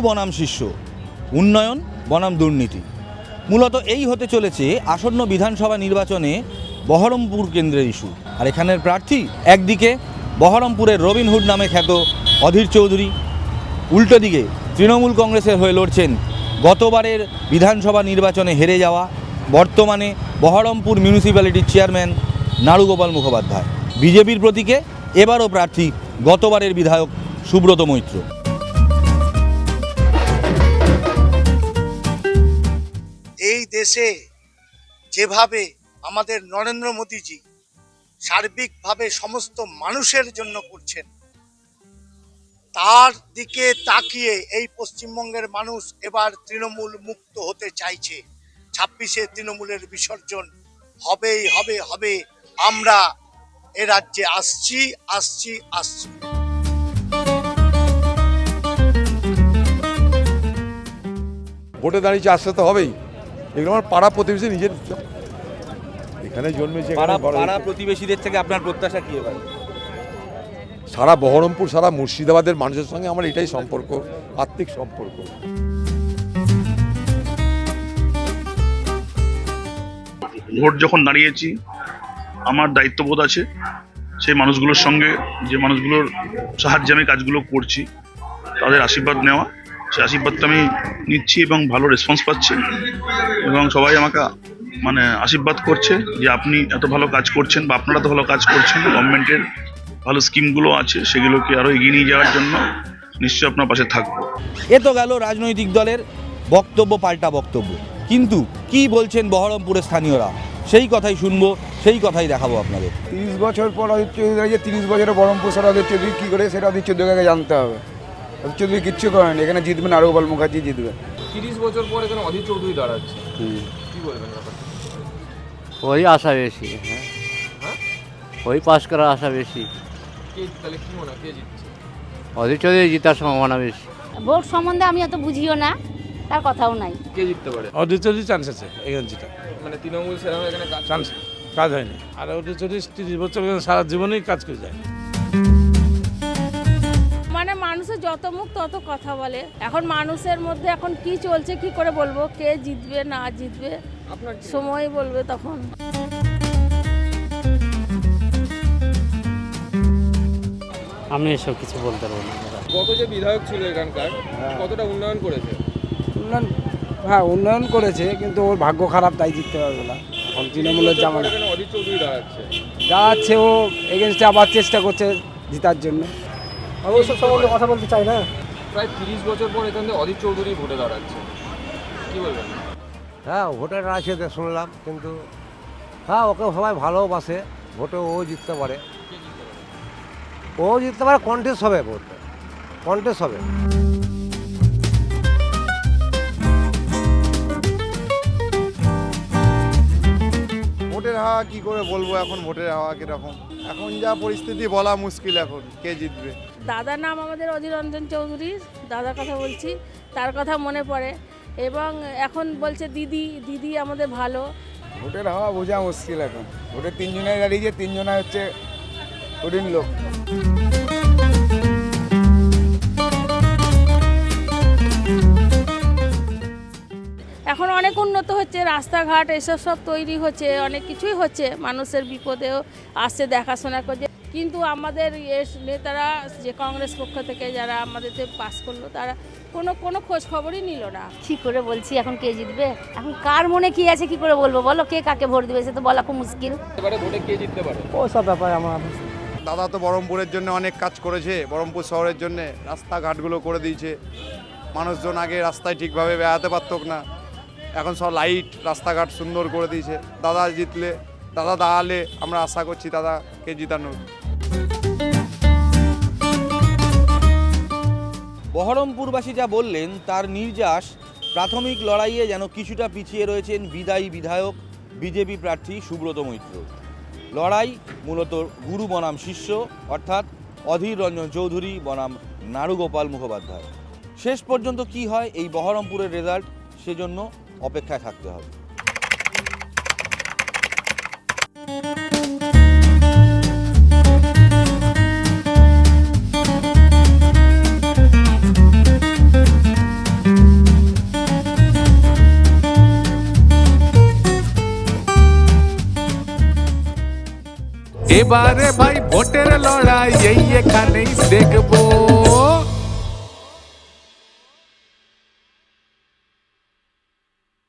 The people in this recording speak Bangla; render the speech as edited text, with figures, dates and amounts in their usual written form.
বনাম শিষ্য, উন্নয়ন বনাম দুর্নীতি। মূলত এই হতে চলেছে আসন্ন বিধানসভা নির্বাচনে বহরমপুর কেন্দ্রের ইস্যু। আর এখানের প্রার্থী একদিকে বহরমপুরের রবিনহুড নামে খ্যাত অধীর চৌধুরী, উল্টো দিকে তৃণমূল কংগ্রেসের হয়ে লড়ছেন গতবারের বিধানসভা নির্বাচনে হেরে যাওয়া বর্তমানে বহরমপুর মিউনিসিপ্যালিটির চেয়ারম্যান নাড়ুগোপাল মুখোপাধ্যায়। বিজেপির প্রতীকে এবারও প্রার্থী গতবারের বিধায়ক সুব্রত মৈত্র। এই দেশে যেভাবে আমাদের নরেন্দ্র মোদীজি সার্বিকভাবে সমস্ত মানুষের জন্য করছেন, তার দিকে তাকিয়ে এই পশ্চিমবঙ্গের মানুষ এবার তৃণমূল মুক্ত হতে চাইছে। 26-এ তৃণমূলের বিসর্জন হবেই হবে হবে। আমরা এ রাজ্যে আসছি। ভোটে দাঁড়িয়েছে, আসতে তো হবেই। এগুলো আমার পাড়া প্রতিবেশী নিজের, এখানে জন্মেছে। পাড়া প্রতিবেশীদের থেকে আপনার প্রত্যাশা কি এবার? সারা বহরমপুর, সারা মুর্শিদাবাদের মানুষের সঙ্গে আমার এটাই সম্পর্ক, আত্মিক সম্পর্ক। ভোট যখন দাঁড়িয়েছি, আমার দায়িত্ববোধ আছে সেই মানুষগুলোর সঙ্গে, যে মানুষগুলোর সাহায্যে আমি কাজগুলো করছি, তাদের আশীর্বাদ নেওয়া। সেই আশীর্বাদটা আমি নিচ্ছি এবং ভালো রেসপন্স পাচ্ছি, এবং সবাই আমাকে আশীর্বাদ করছে যে আপনি এত ভালো কাজ করছেন বা আপনারা তো ভালো কাজ করছেন। গভর্নমেন্টের ভালো স্কিমগুলো আছে, সেগুলোকে আরও এগিয়ে নিয়ে যাওয়ার জন্য নিশ্চয়ই আপনার পাশে থাকবো। এ তো গেল রাজনৈতিক দলের বক্তব্য, পাল্টা বক্তব্য। কিন্তু কি বলছেন বহরমপুরের স্থানীয়রা, সেই কথাই শুনবো, সেই কথাই দেখাবো আপনাদের। 30 বছর পর অধীর চৌধুরী, 30 বছরে বহরমপুর সারা অধীর চৌধুরী কী করে সেটা অধীর চৌধুরীকে জানতে হবে। অধীর চৌধুরী কিচ্ছু করেন, এখানে জিতবেন নাড়ুগোপাল মুখার্জি জিতবে। 30 বছর পর এখানে অধীর চৌধুরী দাঁড়াচ্ছে, কি বলবেন? ওই আশা বেশি, হ্যাঁ, ওই পাস করার আশা বেশি। তাহলে কি মনে হয় কে জিতছে? অধীর চৌধুরী জিতার সম্ভাবনা বেশি। ভোট সম্বন্ধে আমি অত বুঝিও না, তার কথাও নাই। কে জিততে পারে? অধীর চৌধুরী চান্স আছে এখানে জিতা, মানে তৃণমূল সেরকম এখানে চান্স কাজ হয়নি। আর অধীর চৌধুরী 30 বছর সারা জীবনেই কাজ করে যায়। মানে মানুষের যত মুখ তত কথা বলে। এখন মানুষের মধ্যে এখন কি চলছে কি করে বলবো, কে জিতবে না জিতবে আপনার সময় বলবে তখন। আমি এসব কিছু বলতে পারবো না। গত যে বিধায়ক ছিল এখানকার, কতটা উন্নয়ন করেছে? উন্নয়ন করেছে, কিন্তু ওর ভাগ্য খারাপ, তাই জিততে পারবে না। এখন তৃণমূলের জামানা এখানে অধীর চৌধুরী দাঁড়াচ্ছে, দাঁড়াচ্ছে, ও এগেনস্টে আবার চেষ্টা করছে জিতার জন্য। অবশ্য সম্বন্ধে কথা বলতে চাই না। প্রায় 30 বছর পর এখান থেকে অধীর চৌধুরী ভোটে দাঁড়াচ্ছে, কি বলবেন? হ্যাঁ, ভোটের আছে শুনলাম, কিন্তু হ্যাঁ, ওকে সবাই ভালোবাসে। ভোটে ও জিততে পারে, ও জিততে পারে। কন্টেস্ট হবে, ভোট কন্টেস্ট হবে। ভোটের হাওয়া কি করে বলবো, এখন ভোটের হাওয়া কিরকম, এখন যা পরিস্থিতি বলা মুশকিল এখন কে জিতবে। দাদার নাম আমাদের অধীর রঞ্জন চৌধুরী, দাদার কথা বলছি, তার কথা মনে পড়ে। এবং এখন বলছে দিদি, দিদি আমাদের ভালো। ভোটের হাওয়া বোঝা মুশকিল এখন। ভোটের 3 জনের দাঁড়িয়েছে, 3 জনায় হচ্ছে কঠিন লোক। এখন অনেক উন্নত হচ্ছে, রাস্তাঘাট এসব সব তৈরি হচ্ছে, অনেক কিছুই হচ্ছে, মানুষের বিপদেও আসছে, দেখাশোনা করছে। কিন্তু আমাদের নেতারা, যে কংগ্রেস পক্ষ থেকে যারা আমাদেরকে পাস করলো, তারা কোনো খোঁজ খবরই নিল না। কি করে বলছি এখন কে জিতবে? এখন কার মনে কি আছে কি করে বলবো, বলো কে কাকে ভোট দিবে, সে তো বলা খুব মুশকিল। এবারে ভোটে কে জিততে পারে? ওসব ব্যাপারে আমার দাদা তো বহরমপুরের জন্য অনেক কাজ করেছে, বহরমপুর শহরের জন্য রাস্তাঘাটগুলো করে দিয়েছে। মানুষজন আগে রাস্তায় ঠিকভাবে বেড়াতে পারতো না, এখন সব লাইট, রাস্তাঘাট সুন্দর করে দিয়েছে। দাদা জিতলে, দাদা দাঁড়ালে আমরা আশা করছি দাদাকে জিতানোর। বহরমপুরবাসী যা বললেন তার নির্যাস প্রাথমিক লড়াইয়ে যেন কিছুটা পিছিয়ে রয়েছেন বিদায়ী বিধায়ক বিজেপি প্রার্থী সুব্রত মৈত্র। লড়াই মূলত গুরু বনাম শিষ্য, অর্থাৎ অধীর রঞ্জন চৌধুরী বনাম নাড়ুগোপাল মুখোপাধ্যায়। শেষ পর্যন্ত কি হয় এই বহরমপুরের রেজাল্ট, সেজন্য অপেক্ষায় থাকতে হবে। এবারে ভাই ভোটের লড়াই এই এখানেই দেখবো।